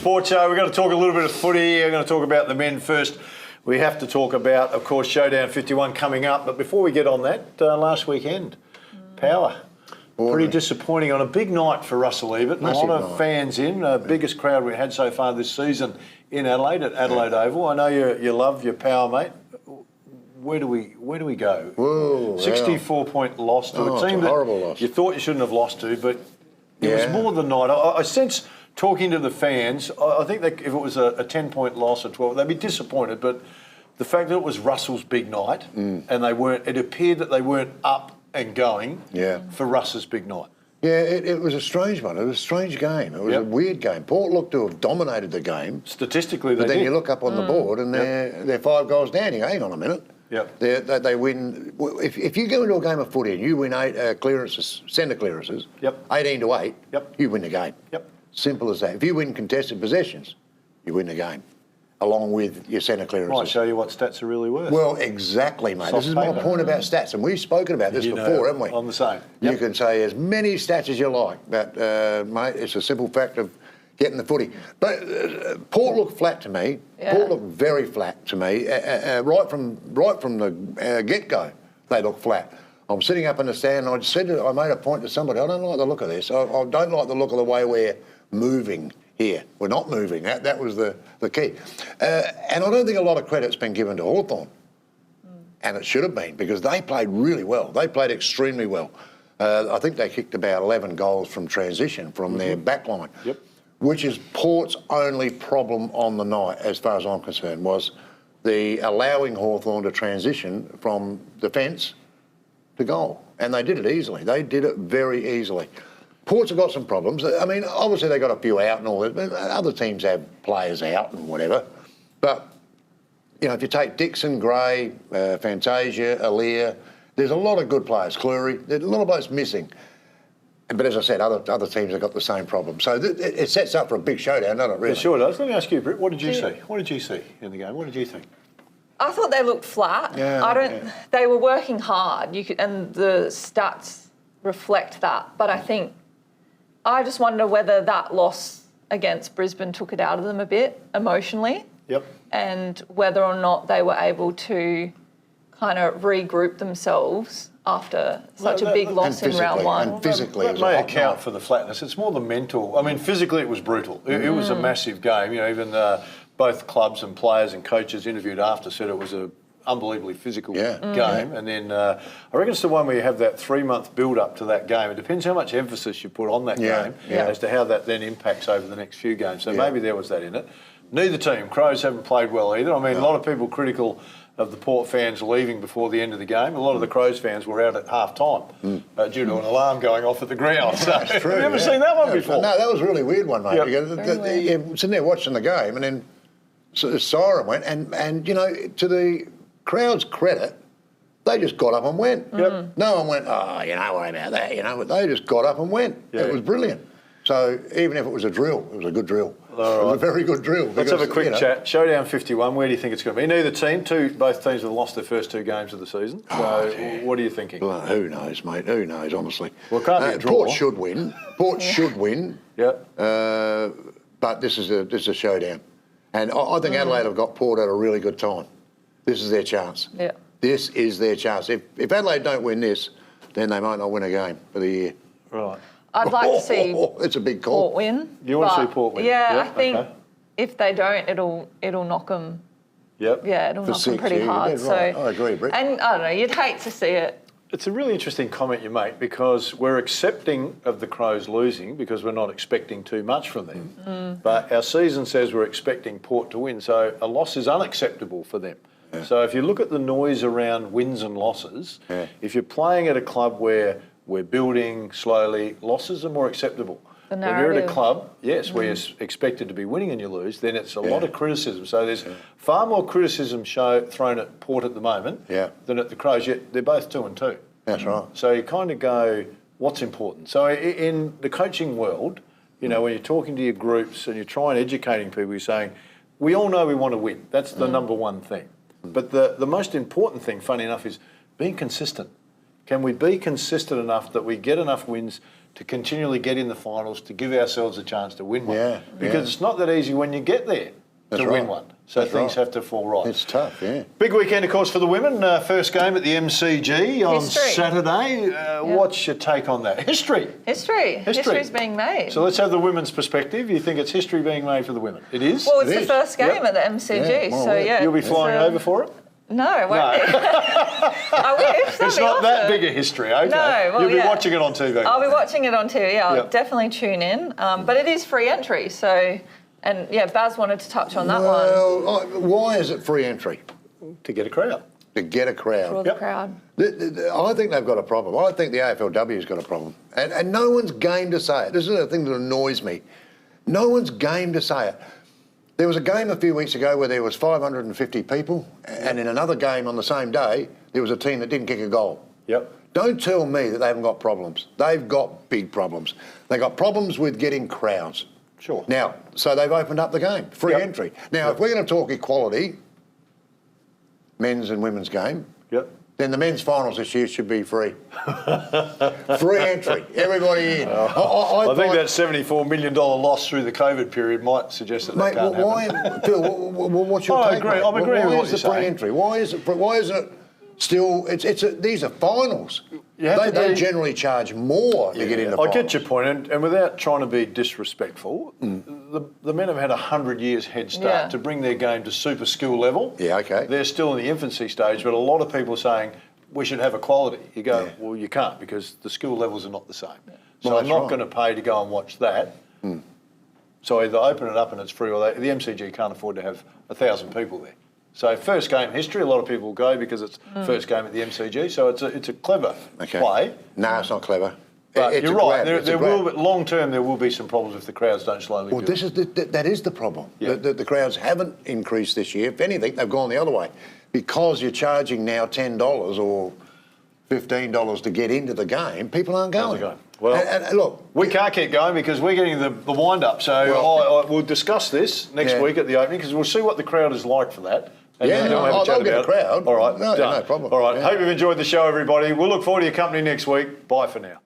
Sports Show. We're going to talk a little bit of footy. We're going to talk about the men first. We have to talk about, of course, Showdown 51 coming up. But before we get on that, last weekend, Power. Pretty disappointing on a big night for Russell Ebert. A lot of fans in. Biggest crowd we had so far this season in Adelaide at Adelaide Oval. I know you love your Power, mate. Where do we go? Whoa, 64-point loss to a team that you thought you shouldn't have lost to, but it was more than night. I sense, talking to the fans, I think that if it was a 10-point loss or 12, they'd be disappointed. But the fact that it was Russell's big night and it appeared that they weren't up and going for Russ's big night. Yeah, it was a strange one. It was a strange game. It was a weird game. Port looked to have dominated the game. Statistically, they did. But then you look up on the board and they're 5 goals down. You go, hang on a minute. Yep. They win. If you go into a game of footy and you win 8 clearances, centre clearances, 18-8, you win the game. Simple as that. If you win contested possessions, you win the game, along with your centre clearances. Might show you what stats are really worth. Well, exactly, mate. This is my point about stats, and we've spoken about this before, haven't we? I'm the same. You can say as many stats as you like, but, mate, it's a simple fact of getting the footy. But Port looked flat to me. Port looked very flat to me. Right from the get-go, they looked flat. I'm sitting up in the stand and I made a point to somebody, I don't like the look of this. I don't like the look of the way we're moving here. We're not moving. That was the key. And I don't think a lot of credit's been given to Hawthorn. And it should have been, because they played really well. They played extremely well. I think they kicked about 11 goals from transition from their back line. Which is Port's only problem on the night, as far as I'm concerned, was the allowing Hawthorn to transition from defence to goal. And they did it easily. They did it very easily. Port's have got some problems. I mean, obviously they got a few out and all that, but other teams have players out and whatever. But, you know, if you take Dixon, Gray, Fantasia, Aaliyah, there's a lot of good players. Cleary, there's a lot of players missing. But as I said, other teams have got the same problem. So it sets up for a big showdown, doesn't it, really? It sure does. Let me ask you, Britt, what did you see? What did you see in the game? What did you think? I thought they looked flat. They were working hard, and the stats reflect that. But I just wonder whether that loss against Brisbane took it out of them a bit emotionally. And whether or not they were able to kind of regroup themselves after such a big loss in round one. And physically, that may account for the flatness. It's more the mental. I mean, physically it was brutal. It was a massive game. You know, even both clubs and players and coaches interviewed after said it was a unbelievably physical game. And then I reckon it's the one where you have that 3-month build-up to that game. It depends how much emphasis you put on that game as to how that then impacts over the next few games. So maybe there was that in it. Neither team, Crows haven't played well either. I mean, a lot of people critical of the Port fans leaving before the end of the game. A lot of the Crows fans were out at half-time due to an alarm going off at the ground. So, That's true, have you ever seen that one before? No, that was a really weird one, mate. You're sitting there watching the game and then the siren went and, you know, to the crowd's credit, they just got up and went. No one went, oh, you know, worry about that, you know, but they just got up and went. It was brilliant. So even if it was a drill, it was a good drill. It was a very good drill. Let's have a quick chat. Showdown 51, where do you think it's going to be? Neither team, both teams have lost their first 2 games of the season. So what are you thinking? Well, who knows, mate? Who knows, honestly. Well, it can't be a draw. Port should win. Port should win. But this is a showdown. And I think Adelaide have got Port at a really good time. This is their chance. This is their chance. If Adelaide don't win this, then they might not win a game for the year. Right. I'd like to see it's a big call. Port win. You want to see Port win? Yeah, I think if they don't, it'll knock them. Yeah, it'll knock them pretty hard. So I agree, Britt. And I don't know, you'd hate to see it. It's a really interesting comment you make, because we're accepting of the Crows losing because we're not expecting too much from them. But our season says we're expecting Port to win, so a loss is unacceptable for them. So if you look at the noise around wins and losses, if you're playing at a club where we're building slowly, losses are more acceptable. When you're at a club, where you're expected to be winning and you lose, then it's a lot of criticism. So there's far more criticism thrown at Port at the moment than at the Crows, yet they're both 2-2. That's right. So you kind of go, what's important? So in the coaching world, you know, when you're talking to your groups and you're trying educating people, you're saying, we all know we want to win. That's the number one thing. But the most important thing, funny enough, is being consistent. Can we be consistent enough that we get enough wins to continually get in the finals, to give ourselves a chance to win one. Yeah, because it's not that easy when you get there to win one. So things have to fall right. It's tough, yeah. Big weekend, of course, for the women. First game at the MCG on Saturday. What's your take on that? History. History's being made. So let's have the women's perspective. You think it's history being made for the women? It is? Well, it's the first game at the MCG, so yeah. You'll be flying over for it? No, I won't be. I wish. It's not that big a history, okay? No, well, You'll be watching it on TV. I'll be watching it on TV. I'll definitely tune in. But it is free entry, so... And, Baz wanted to touch on that one. Well, why is it free entry? To get a crowd. To get a crowd. For the crowd. I think they've got a problem. I think the AFLW's got a problem. And no one's game to say it. This is the thing that annoys me. No one's game to say it. There was a game a few weeks ago where there was 550 people, and in another game on the same day, there was a team that didn't kick a goal. Yep. Don't tell me that they haven't got problems. They've got big problems. They've got problems with getting crowds. Sure. Now, so they've opened up the game, free entry. Now, if we're going to talk equality, men's and women's game, then the men's finals this year should be free. Free entry, everybody in. I think that $74 million loss through the COVID period might suggest that can't happen. Phil, what's your take? I'm agreeing with what you're saying. Free entry? Why isn't it still? These are finals. They generally charge more to get into finals. I get your point, and without trying to be disrespectful, the men have had 100 years head start to bring their game to super skill level. Yeah, okay. They're still in the infancy stage, but a lot of people are saying we should have equality. You go, well, you can't because the skill levels are not the same. So I'm not going to pay to go and watch that. So either open it up and it's free, or the MCG can't afford to have 1,000 people there. So first game history, a lot of people go because it's first game at the MCG. So it's a clever play. No, it's not clever. But you're right. There will, long term, there will be some problems if the crowds don't slowly. Well, that is the problem. The crowds haven't increased this year. If anything, they've gone the other way because you're charging now $10 or $15 to get into the game. People aren't going. Well, and look, we can't keep going because we're getting the wind up. So we'll discuss this next week at the opening because we'll see what the crowd is like for that. And then we'll have a chat about a crowd. All right, no problem. All right, hope you've enjoyed the show, everybody. We'll look forward to your company next week. Bye for now.